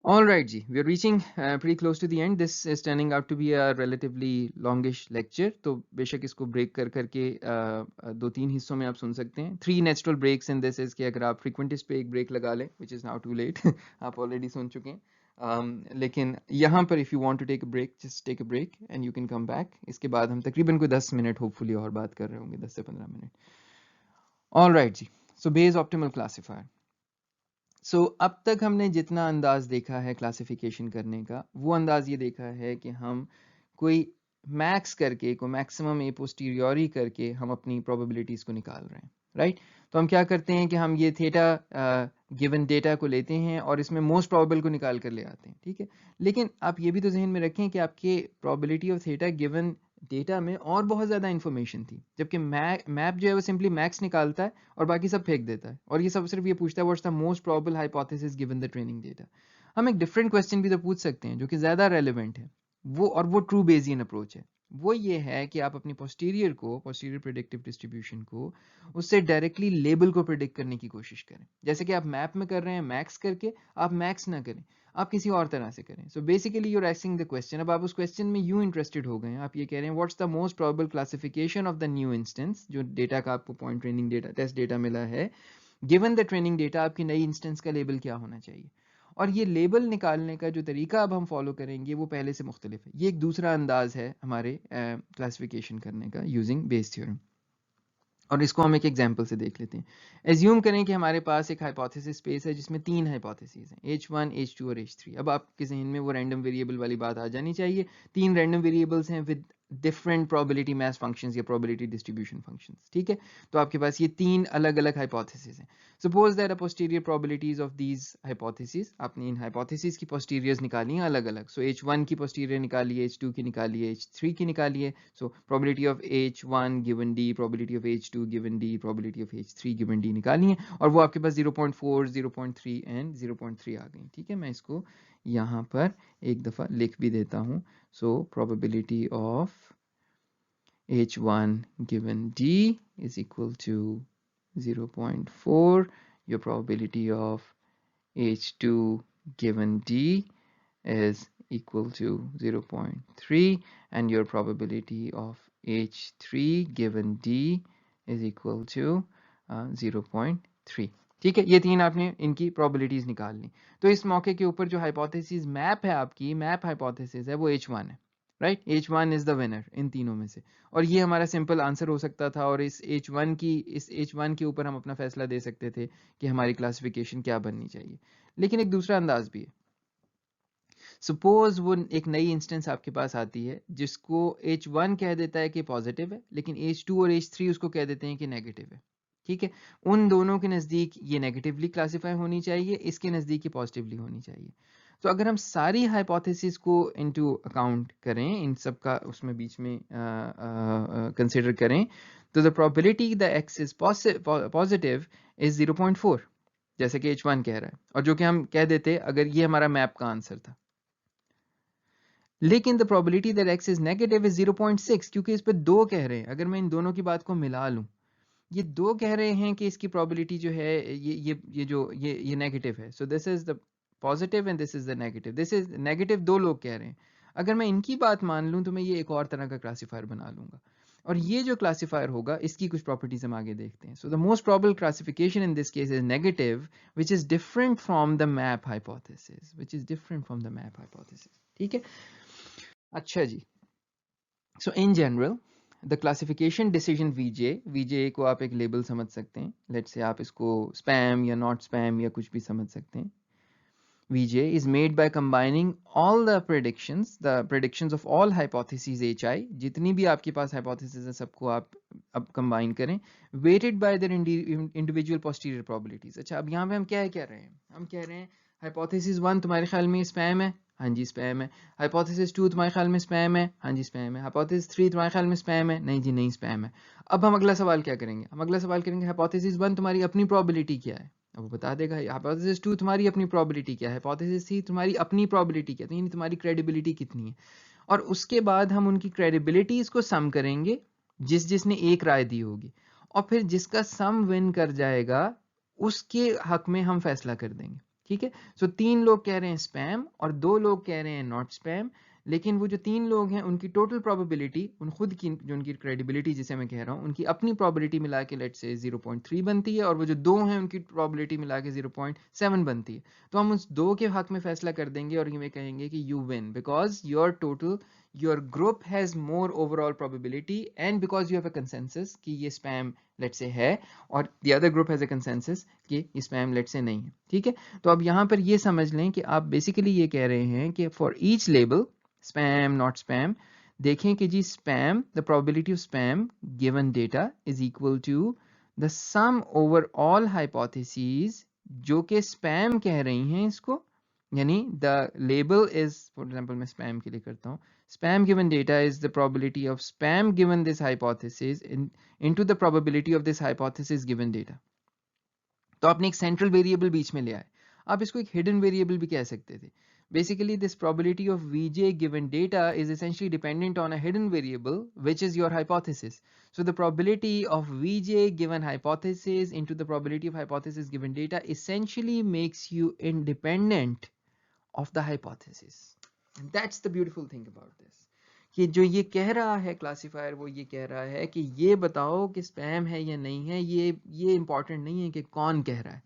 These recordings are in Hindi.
All right, ji, we are reaching pretty close to the end. This is turning out to be a relatively longish lecture. तो बेशक इसको ब्रेक कर करके दो तीन हिस्सों में आप सुन सकते हैं. 3 natural breaks in this is कि अगर आप frequentist पे एक ब्रेक लगा लें, which is now too late, आप already सुन चुके हैं. लेकिन यहाँ पर if you want to take a break, just take a break and you can come back. इसके बाद हम तकरीबन कोई 10 मिनट hopefully और बात कर रहे होंगे, 10 से 15 मिनट. All right, जी. So Bayes optimal classifier. सो अब तक हमने जितना अंदाज देखा है क्लासिफिकेशन करने का, वो अंदाज ये देखा है कि हम कोई मैक्स करके, को मैक्सिमम ए पोस्टीरियोरी करके हम अपनी प्रोबेबिलिटीज को निकाल रहे हैं, राइट? तो हम क्या करते हैं कि हम ये थीटा गिवन डेटा को लेते हैं और इसमें मोस्ट प्रोबेबल को निकाल कर ले आते हैं, ठीक है? लेकिन आप ये भी तो जहन में रखें कि आपके probability of theta given data में और बहुत ज़्यादा इन्फॉर्मेशन थी, जबकि मैप जो है वो सिंपली मैक्स निकालता है और बाकी सब फेंक देता है, और ये सब सिर्फ ये पूछता है what's the most probable hypothesis given the training data. हम एक डिफरेंट क्वेश्चन भी तो पूछ सकते हैं जो कि ज़्यादा रेलिवेंट है, वो ट्रू बेसियन अप्रोच है. वो ये है कि आप अपनी पोस्टीरियर प्रेडिक्टिव डिस्ट्रीब्यूशन को उससे डायरेक्टली लेबल को प्रेडिक्ट करने की कोशिश करें. जैसे कि आप मैप में कर रहे हैं मैक्स करके, आप मैक्स ना करें, आप किसी और तरह से करें. So basically you're asking the question. अब आप उस क्वेश्चन में यूं इंटरेस्टेड हो गए हैं, आप ये कह रहे हैं what's the most probable classification of the new instance, जो डेटा का आपको point training data test data मिला है, गिवन द ट्रेनिंग डेटा, आपकी नई इंस्टेंस का लेबल क्या होना चाहिए. और ये लेबल निकालने का जो तरीका अब हम फॉलो करेंगे वो पहले से मुख्तलिफ है. ये एक दूसरा अंदाज है हमारे क्लासिफिकेशन करने का यूजिंग बेस थ्योरम, और इसको हम एक एग्जांपल से देख लेते हैं. एज्यूम करें कि हमारे पास एक हाइपोथेसिस स्पेस है जिसमें 3 हाइपोथेसिस हैं, H1, H2 और H3. अब आपके जहन में वो रैंडम वेरिएबल वाली बात आ जानी चाहिए. 3 रैंडम वेरिएबल्स हैं with different probability mass functions या प्रोबेबिलिटी डिस्ट्रीब्यूशन फंक्शंस, ठीक है? तो आपके पास ये 3 अलग अलग हाइपोथेसिस हैं. Suppose that a posterior probabilities of these hypothesis, आपने इन हाइपोथेसिस की पोस्टीरियर्स निकाली हैं अलग अलग. सो H1 की पोस्टीरियर निकालिए, H2 की निकालिए, H3 की निकालिए. So probability of H1 given D, probability of H2 given D, probability of H3 given D निकाली है, और वो आपके पास 0.4, 0.3 and 0.3 आ गई, ठीक है? मैं इसको यहाँ पर एक दफ़ा लिख भी देता हूँ. So probability of H1 given D is equal to 0.4. Your probability of H2 given D is equal to 0.3, and your probability of H3 given D is equal to 0.3. ठीक है, ये 3 आपने इनकी प्रोबेबिलिटीज निकाल ली. तो इस मौके के ऊपर जो हाइपोथेसिस मैप है, आपकी मैप हाइपोथेसिस है, वो H1 है, right? H1 is the winner in तीनों में से, और ये हमारा सिंपल आंसर हो सकता था, और इस H1 के ऊपर हम अपना फैसला दे सकते थे कि हमारी क्लासिफिकेशन क्या बननी चाहिए. लेकिन एक दूसरा अंदाज भी है. सपोज वो एक नई इंस्टेंस आपके पास आती है जिसको H1 कह देता है कि पॉजिटिव है, लेकिन H2 और H3 उसको कह देते हैं कि नेगेटिव है, ठीक है? उन दोनों के नज़दीक ये नेगेटिवली क्लासीफाई होनी चाहिए, इसके नज़दीक ये पॉजिटिवली होनी चाहिए. तो अगर हम सारी हाइपोथेसिस को इनटू अकाउंट करें, इन सब का उसमें बीच में कंसिडर करें, तो the probability the x is positive is 0.4, जैसे कि H1 कह रहा है, और जो कि हम कह देते अगर ये हमारा मैप का आंसर था. लेकिन the probability that x is negative is 0.6, क्योंकि इस पे 2 कह रहे हैं. अगर मैं इन दोनों की बात को मिला लूं, ये 2 कह रहे हैं कि इसकी प्रोबेबिलिटी जो है ये नेगेटिव है. So this is the positive and this is the negative. This is negative, 2 लोग कह रहे हैं. अगर मैं इनकी बात मान लूं तो मैं ये एक और तरह का क्लासीफायर बना लूंगा, और ये जो क्लासीफायर होगा इसकी कुछ प्रॉपर्टीज हम आगे देखते हैं. So the most probable classification in this case is negative, which is different from the MAP hypothesis, ठीक है? अच्छा जी. So in general the classification decision VJ को आप एक लेबल समझ सकते हैं. लेट्स से आप इसको स्पैम या नॉट स्पैम या कुछ भी समझ सकते हैं. VJ is made by combining all the predictions of all hypotheses HI. जितनी भी आपके पास hypotheses है सबको आप अब combine करें, weighted by their individual posterior probabilities. अच्छा, अब यहाँ पे हम क्या कह रहे हैं? हम कह रहे हैं hypothesis 1 तुम्हारे ख्याल में स्पैम है, हाँ जी स्पैम है. हाइपोथेसिस 2 तुम्हारे ख्याल में स्पैम है, हाँ जी स्पैम है. हाइपोथेसिस 3 तुम्हारे ख्याल में स्पैम है, नहीं जी नहीं स्पैम है. अब हम अगला सवाल क्या करेंगे? हम अगला सवाल करेंगे हाइपोथेसिस 1 तुम्हारी अपनी प्रोबेबिलिटी क्या है? अब वो बता देगा. हाइपोथेसिस 2 तुम्हारी अपनी प्रोबेबिलिटी क्या है, हाइपोथेसिस 3 तुम्हारी अपनी प्रोबेबिलिटी क्या है, तो यानी तुम्हारी क्रेडिबिलिटी कितनी है. और उसके बाद हम उनकी क्रेडिबिलिटीज को सम करेंगे जिसने एक राय दी होगी, और फिर जिसका सम विन कर जाएगा उसके हक में हम फैसला कर देंगे. ठीक है। सो 3 लोग कह रहे हैं स्पैम और 2 लोग कह रहे हैं नॉट स्पैम, लेकिन वो जो 3 लोग हैं उनकी टोटल प्रोबेबिलिटी, उन खुद की जो उनकी क्रेडिबिलिटी जिसे मैं कह रहा हूँ, उनकी अपनी प्रोबेबिलिटी मिला के लेट्स से 0.3 बनती है और वो जो 2 हैं उनकी प्रोबेबिलिटी मिला के 0.7 बनती है। तो हम उस 2 के हक में फैसला कर देंगे और ये कहेंगे कि you win because your group has more overall probability and because you have a consensus कि ये स्पैम लेट्स से है और the other group has a consensus कि ये स्पैम लेट्स से नहीं है। ठीक है। तो अब यहाँ पर ये समझ लें कि आप बेसिकली ये कह रहे हैं कि for each label spam not spam, देखें कि जी spam, the probability of spam given data is equal to the sum over all hypothesis जो कि स्पैम कह रही हैं इसको, यानी the label is, for example मैं स्पैम के लिए करता हूँ, spam given data is the probability of spam given this hypothesis into the probability of this hypothesis given data। तो आपने एक सेंट्रल वेरिएबल बीच में ले आए, आप इसको एक हिडन वेरिएबल भी कह सकते थे। Basically, this probability of Vj given data is essentially dependent on a hidden variable, which is your hypothesis. So the probability of Vj given hypothesis into the probability of hypothesis given data essentially makes you independent of the hypothesis. And that's the beautiful thing about this. कि जो ये कह रहा है क्लासिफायर, वो ये कह रहा है कि ये बताओ कि स्पैम है या नहीं है, ये इंपॉर्टेंट नहीं है कि कौन कह रहा है,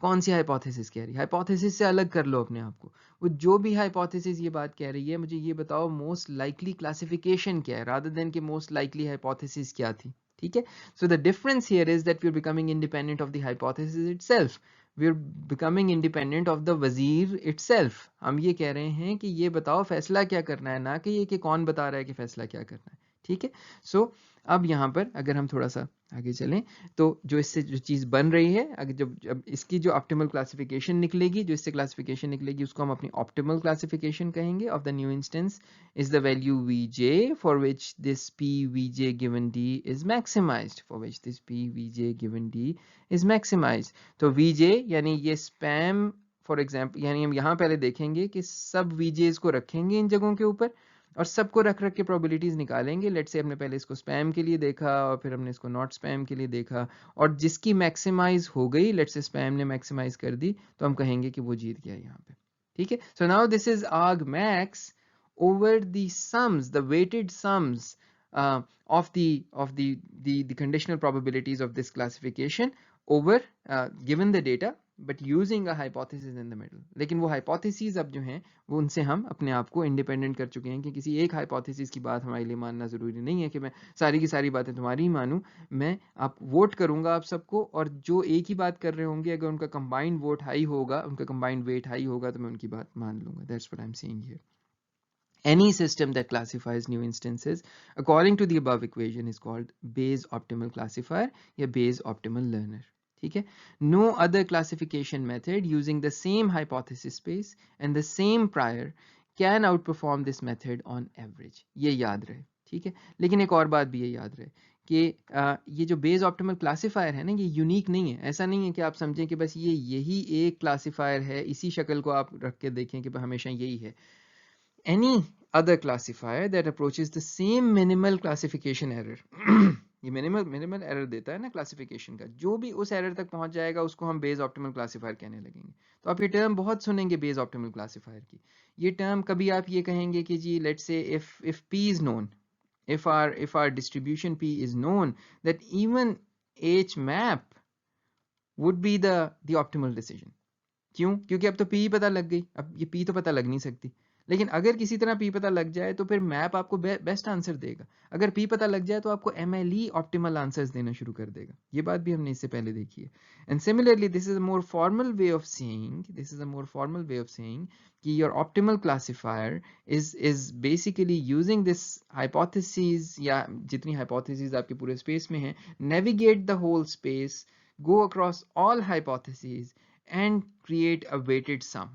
कौन सी हाइपोथेसिस कह रही है। हाइपोथेसिस से अलग कर लो अपने आप को, वो जो भी हाइपोथेसिस ये बात कह रही है, मुझे ये बताओ मोस्ट लाइकली क्लासिफिकेशन क्या है, रादर देन कि मोस्ट लाइकली हाइपोथेसिस क्या थी। ठीक है। So the difference here is that we are becoming independent of the hypothesis itself, we are becoming independent of the वजीर इटसेल्फ। हम ये कह रहे हैं कि ये बताओ फैसला क्या करना है, ना कि ये कि कौन बता रहा है कि फैसला क्या करना है। ठीक है। सो अब यहाँ पर अगर हम थोड़ा सा आगे चलें तो जो इससे जो चीज़ बन रही है, अगर जब इसकी जो ऑप्टिमल क्लासिफिकेशन निकलेगी, जो इससे क्लासिफिकेशन निकलेगी उसको हम अपनी ऑप्टिमल क्लासिफिकेशन कहेंगे of the new instance is the value Vj for which this Pvj given d is maximized, for which this Pvj given d is maximized। तो Vj यानी ये spam फॉर एग्जाम्पल, यानी हम यहाँ पहले देखेंगे कि सब Vj's को रखेंगे इन जगहों के ऊपर और सबको रख रख के प्रोबेबिलिटीज निकालेंगे। लेट्स से हमने पहले इसको स्पैम के लिए देखा और फिर हमने इसको नॉट स्पैम के लिए देखा, और जिसकी मैक्सिमाइज हो गई, लेट्स से स्पैम ने मैक्सिमाइज कर दी, तो हम कहेंगे कि वो जीत गया यहाँ पे। ठीक है। So now this is arg max over the sums, the weighted sums of the conditional probabilities of this classification over given the data, but using a hypothesis in the middle। लेकिन वो hypotheses अब जो हैं वो उनसे हम अपने आप को इंडिपेंडेंट कर चुके हैं कि किसी एक hypothesis की बात हमारे लिए मानना ज़रूरी नहीं है कि मैं सारी की सारी बातें तुम्हारी ही मानूं। मैं आप वोट करूंगा आप सबको, और जो एक ही बात कर रहे होंगे अगर उनका कंबाइंड वोट हाई होगा, उनका कंबाइंड वेट हाई होगा, तो मैं उनकी बात मान लूंगा। That's what I am saying here. Any system that classifies new instances according to the above equation is called Bayes optimal classifier या Bayes optimal learner। ठीक है। No other classification method using the same hypothesis space and the same prior can outperform this method on average। ये याद रहे। ठीक है। लेकिन एक और बात भी ये याद रहे कि ये जो बेस ऑप्टिमल क्लासिफायर है ना, ये यूनिक नहीं है। ऐसा नहीं है कि आप समझें कि बस यही एक क्लासिफायर है, इसी शक्ल को आप रख के देखें कि हमेशा यही है। Any other classifier that approaches the same minimal classification error ये मिनिमल एरर देता है ना क्लासिफिकेशन का, जो भी उस एरर तक पहुंच जाएगा उसको हम बेस ऑप्टिमल क्लासिफायर कहने लगेंगे। तो आप ये टर्म बहुत सुनेंगे बेस ऑप्टिमल क्लासिफायर की। ये टर्म कभी आप ये कहेंगे कि जी let's say if p is known, if our distribution p is known, that even h map would be the optimal decision। क्यों? क्योंकि अब तो p पता लग गई, अब ये p तो पता लग नहीं सकती। लेकिन अगर किसी तरह p पता लग जाए तो फिर मैप आपको बेस्ट आंसर देगा। अगर p पता लग जाए तो आपको MLE ऑप्टिमल आंसर्स देना शुरू कर देगा। ये बात भी हमने इससे पहले देखी है। And similarly this is a more formal way of saying कि your optimal classifier is basically using this hypothesis, या जितनी हाइपोथेसिस आपके पूरे स्पेस में है, navigate the whole space, go across all hypotheses and create a weighted sum।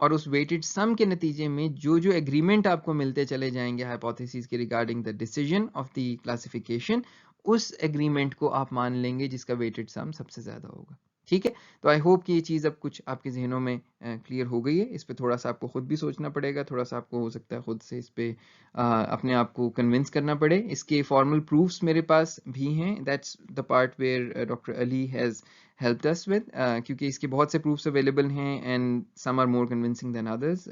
और उस weighted sum के नतीजे में जो जो एग्रीमेंट आपको मिलते चले जाएंगे हाइपोथेसिस के regarding the decision of the classification, उस एग्रीमेंट को आप मान लेंगे जिसका weighted sum सबसे ज्यादा होगा। ठीक है, तो आई होप कि ये चीज़ अब कुछ आपके ज़हनों में क्लियर हो गई है। इस पे थोड़ा सा आपको खुद भी सोचना पड़ेगा, थोड़ा सा आपको हो सकता है खुद से इस पे अपने आप को कन्विंस करना पड़े। इसके फॉर्मल प्रूफ्स मेरे पास भी हैं, that's the part where doctor Ali has helped us with, क्योंकि इसके बहुत से प्रूफ्स अवेलेबल हैं and some are more convincing than others.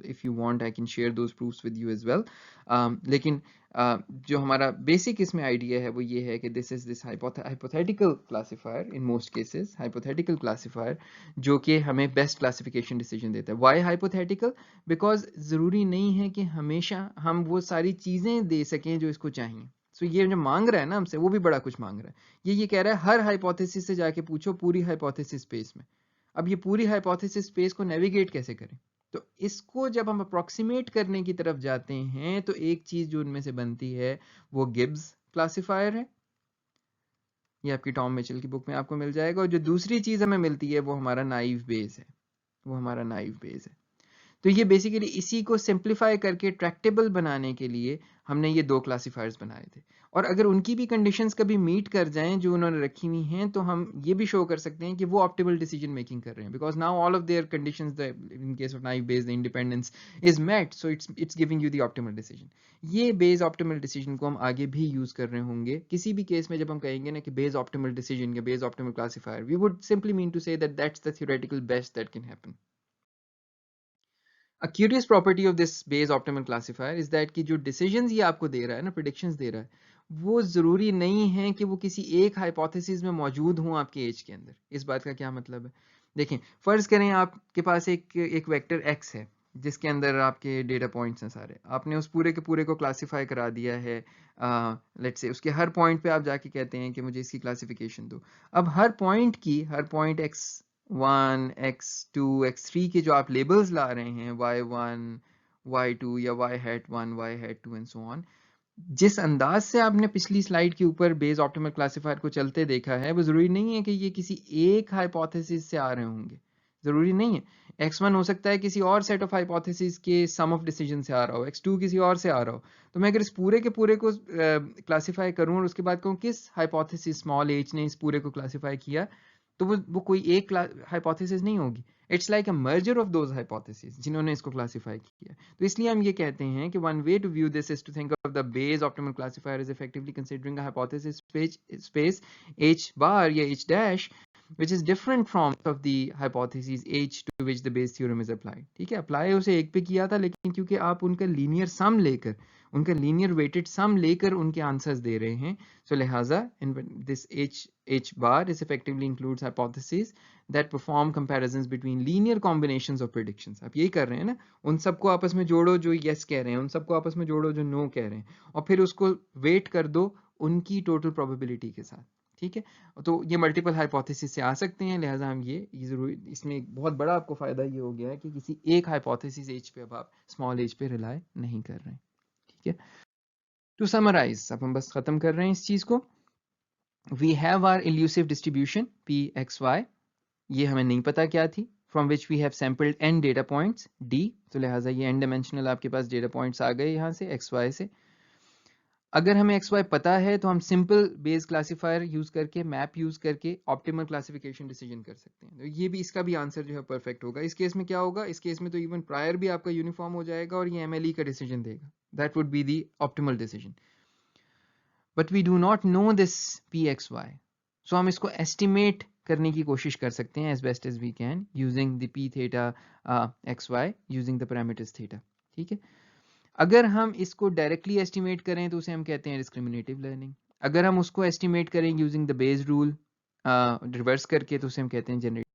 If you want I can share those proofs with you as well. लेकिन जो हमारा बेसिक इसमें आइडिया है वो ये है कि this is this hypothetical classifier, in most cases hypothetical classifier, जो कि हमें बेस्ट क्लासिफिकेशन डिसीजन देता है। Y hypothetical? बिकॉज ज़रूरी नहीं है कि हमेशा हम वो सारी चीज़ें दे सकें जो इसको चाहिए। सो ये जो मांग रहा है ना हमसे, वो भी बड़ा कुछ मांग रहा है। ये कह रहा है हर हाइपोथेसिस से जाके पूछो पूरी हाइपोथेसिस स्पेस में। अब ये पूरी हाइपोथेसिस स्पेस को नेविगेट कैसे करें? तो इसको जब हम अप्रोक्सीमेट करने की तरफ जाते हैं तो एक चीज जो उनमें से बनती है वो गिब्स क्लासिफायर है। ये आपकी टॉम मिचेल की बुक में आपको मिल जाएगा। और जो दूसरी चीज हमें मिलती है वो हमारा नाइव बेस है, वो हमारा नाइव बेस है। तो ये बेसिकली इसी को सिंप्लीफाई करके ट्रैक्टेबल बनाने के लिए हमने ये दो क्लासीफायर्स बनाए थे। और अगर उनकी भी कंडीशंस कभी मीट कर जाएं जो उन्होंने रखी हुई हैं, तो हम ये भी शो कर सकते हैं कि वो ऑप्टिमल डिसीजन मेकिंग कर रहे हैं, because now all of their conditions in case of naive based independence is met, so it's giving you the optimal decision. ये बेस ऑप्टिमल डिसीजन को हम आगे भी यूज कर रहे होंगे किसी भी केस में। जब हम कहेंगे ना कि बेस ऑप्टिमल डिसीजन या Bayes optimal classifier, we would simply mean to say that that's the theoretical best that can happen. A curious property of this Bayes optimal classifier is that कि जो decisions ये आपको दे रहा है ना, predictions दे रहा है, वो ज़रूरी नहीं है कि वो किसी एक hypothesis में मौजूद हों आपके एज के अंदर। इस बात का क्या मतलब है? देखें, फ़र्ज़ करें आपके पास एक वेक्टर x है जिसके अंदर आपके डेटा पॉइंट्स हैं सारे। आपने उस पूरे के पूरे को क्लासीफाई करा दिया है। लेट्स से उसके हर पॉइंट पे आप जाके कहते हैं कि मुझे इसकी क्लासिफिकेशन दो। अब हर पॉइंट x1 x2 x3 के जो आप लेबल्स ला रहे हैं, y1 y2 या y hat 1 y hat 2 and so on, जिस अंदाज से आपने पिछली स्लाइड के ऊपर बेस ऑप्टिमल क्लासिफायर को चलते देखा है, वो जरूरी नहीं है कि ये किसी एक हाइपोथेसिस से आ रहे होंगे। जरूरी नहीं है। x1 हो सकता है किसी और सेट ऑफ हाइपोथेसिस के सम ऑफ डिसीजन से आ रहा हो, x2 किसी और से आ रहा हो। तो मैं अगर इस पूरे के पूरे को क्लासिफाई करूं और उसके बाद कहूं किस हाइपोथेसिस स्मॉल h ने इस पूरे को क्लासिफाई किया, तो वो कोई एक हाइपोथेसिस नहीं होगी। It's like a merger of those hypothesis जिन्होंने इसको क्लासिफाई किया। तो इसलिए हम ये कहते हैं कि one way to view this is to think of the Bayes optimal classifier is effectively considering a hypothesis space h bar या h dash which is different from of the hypothesis h to which the Bayes theorem is applied। ठीक है, अप्लाई उसे एक पे किया था, लेकिन क्योंकि आप उनका लीनियर सम लेकर, उनका लीनियर वेटेड सम लेकर उनके आंसर्स दे रहे हैं, सो लिहाजा this h bar is effectively includes hypotheses that perform comparisons between linear combinations of predictions। आप यही कर रहे हैं ना, उन सबको आपस में जोड़ो जो yes कह रहे हैं, उन सबको आपस में जोड़ो जो no कह रहे हैं, और फिर उसको वेट कर दो उनकी टोटल प्रोबेबिलिटी के साथ। ठीक है, तो ये मल्टीपल हाइपोथेसिस से आ सकते हैं, लिहाजा हम ये जरूरी, इसमें एक बहुत बड़ा आपको फायदा ये हो गया है कि किसी एक हाइपोथेसिस एज पे अब आप स्मॉल एज पे रिलाय नहीं कर रहे हैं। ठीक है, टू समराइज, अब हम बस खत्म कर रहे हैं इस चीज को। We have our elusive distribution P X Y, ये हमें नहीं पता क्या थी, from which we have sampled n data points d, तो लिहाजा ये n डायमेंशनल आपके पास डेटा पॉइंट्स आ गए यहाँ से एक्स वाई से। अगर हमें एक्स वाई पता है तो हम सिंपल बेस क्लासिफायर यूज करके, मैप यूज करके ऑप्टिमल क्लासिफिकेशन डिसीजन कर सकते हैं। तो ये भी, इसका भी आंसर जो है परफेक्ट होगा। इस केस में क्या होगा, इस केस में तो इवन प्रायर भी आपका यूनिफॉर्म हो जाएगा और ये एमएलई का डिसीजन देगा, that would be the optimal decision. But we do not know this P X Y, so हम इसको एस्टिमेट करने की कोशिश कर सकते हैं as best as we can using the P theta X Y using the parameters theta. ठीक है, अगर हम इसको डायरेक्टली एस्टिमेट करें तो उसे हम कहते हैं डिस्क्रिमिनेटिव लर्निंग। अगर हम उसको एस्टिमेट करें using the base rule reverse करके, तो उसे हम कहते हैं जनरेट।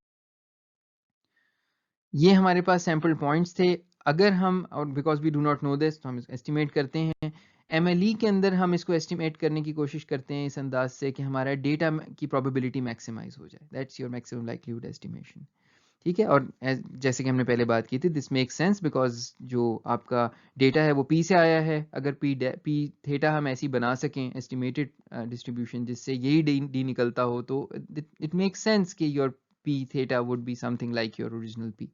ये हमारे पास सैम्पल पॉइंट्स थे। अगर हम, और because we do not know this, तो हम एस्टिमेट करते हैं। एमएलई के अंदर हम इसको एस्टिमेट करने की कोशिश करते हैं इस अंदाज से कि हमारा डेटा की प्रोबेबिलिटी मैक्सिमाइज हो जाए, that's your maximum likelihood estimation. ठीक है, और जैसे कि हमने पहले बात की थी, दिस मेक सेंस बिकॉज जो आपका डेटा है वो पी से आया है। अगर पी थीटा हम ऐसी बना सकें एस्टिमेटेड डिस्ट्रीब्यूशन जिससे यही डी निकलता हो, तो इट मेक सेंस कि your P theta would be something like your original P.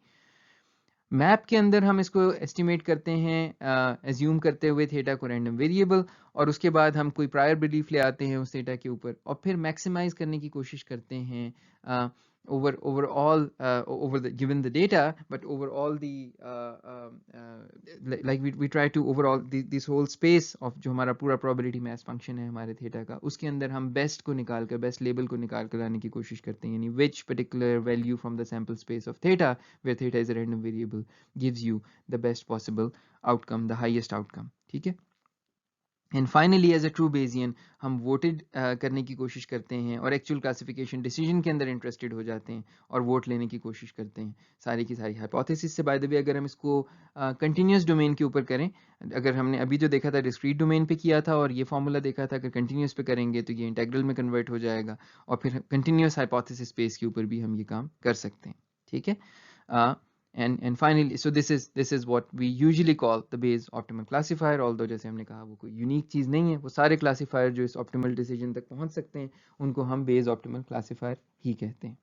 Map के अंदर हम इसको एस्टिमेट करते हैं एज्यूम करते हुए थीटा को रैंडम वेरिएबल, और उसके बाद हम कोई प्रायर बिलीफ ले आते हैं उस थीटा के ऊपर, और फिर मैक्सिमाइज करने की कोशिश करते हैं overall over the given the data, but overall the like we try to overall this whole space of जो हमारा पूरा probability mass function है हमारे थीटा का, उसके अंदर हम बेस्ट को निकाल कर, बेस्ट लेबल को निकाल कर लाने की कोशिश करते हैं, यानी which particular value from the sample space of theta, where theta is a random variable, gives you the best possible outcome, the highest outcome. ठीक है. And finally as a true Bayesian हम वोटेड करने की कोशिश करते हैं और एक्चुअल क्लासिफिकेशन डिसीजन के अंदर इंटरेस्टेड हो जाते हैं और वोट लेने की कोशिश करते हैं सारी की सारी हाइपोथेसिस से. बाय द वे अगर हम इसको कंटिन्यूस डोमेन के ऊपर करें, अगर हमने अभी जो देखा था डिस्क्रीट डोमेन पे किया था और ये फॉर्मूला देखा था, अगर कंटिन्यूस पे करेंगे तो ये इंटेग्रल में कन्वर्ट हो जाएगा और फिर कंटिन्यूस हाइपोथेसिस स्पेस के ऊपर भी हम ये काम कर सकते हैं. ठीक है. And finally, so this is what we usually call the Bayes optimal classifier. Although जैसे हमने कहा वो कोई यूनिक चीज़ नहीं है, वो सारे क्लासीफायर जो इस ऑप्टिमल डिसीजन तक पहुंच सकते हैं उनको हम Bayes optimal classifier ही कहते हैं.